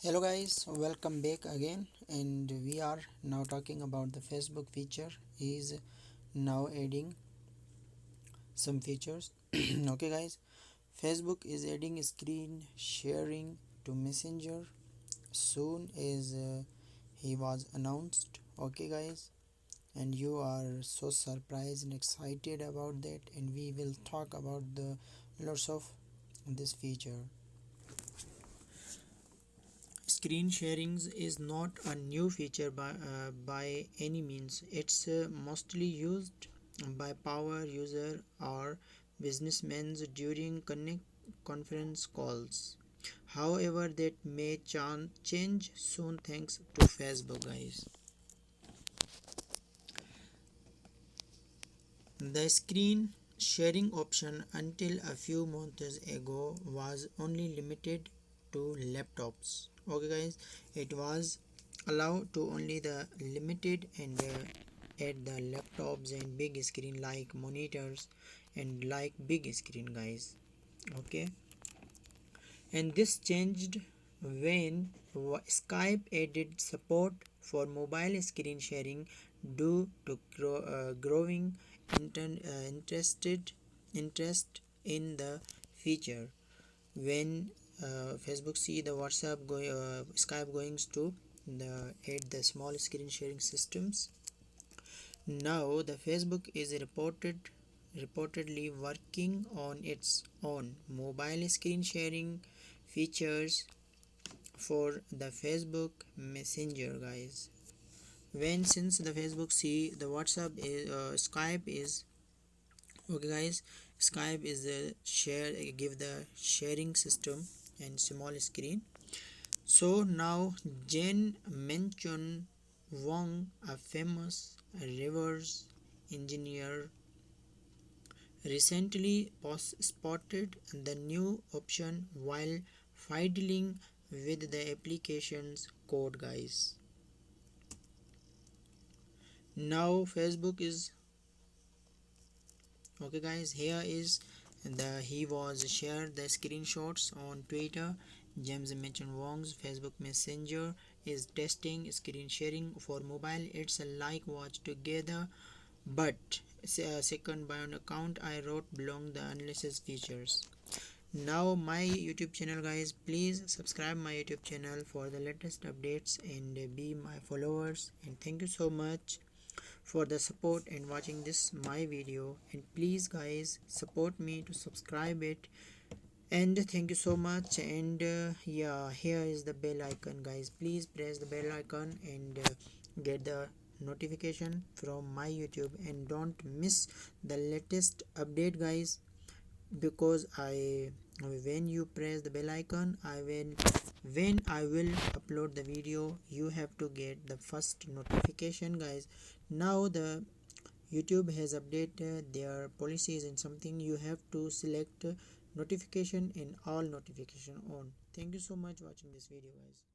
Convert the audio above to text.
Hello guys, welcome back again, and we are now talking about the Facebook feature is now adding some features. Okay guys, Facebook is adding screen sharing to Messenger soon as he was announced. Okay guys, and you are so surprised and excited about that, and we will talk about the lots of this feature. Screen sharing is not a new feature by any means. It's mostly used by power user or businessmen during conference calls. However, that may change soon thanks to Facebook, guys. The screen sharing option until a few months ago was only limited to laptops. Okay guys, it was allowed to only the limited and at the laptops and big screen like monitors and like big screen guys. Okay, and this changed when Skype added support for mobile screen sharing due to growing interest in the feature. When Facebook see the WhatsApp Skype going to the add the small screen sharing systems. Now the Facebook is reportedly working on its own mobile screen sharing features for the Facebook Messenger, guys. When since the Facebook see the WhatsApp is Skype is okay guys, Skype is the share give the sharing system and small screen. So now Jen Manchun Wong, a famous reverse engineer, recently spotted the new option while fiddling with the application's code, guys. Now Facebook is okay guys, here is the he was shared the screenshots on Twitter. James mentioned Wong's Facebook Messenger is testing screen sharing for mobile. It's a like watch together, but second by an account I wrote belong the analysis features. Now my YouTube channel, guys, please subscribe my YouTube channel for the latest updates and be my followers, and thank you so much for the support and watching this my video, and please guys support me to subscribe it, and thank you so much. And yeah, here is the bell icon, guys, please press the bell icon and get the notification from my YouTube, and don't miss the latest update, guys, because I when you press the bell icon when I will upload the video, you have to get the first notification, guys. Now the YouTube has updated their policies and something you have to select notification and all notification on. Thank you so much watching this video, guys.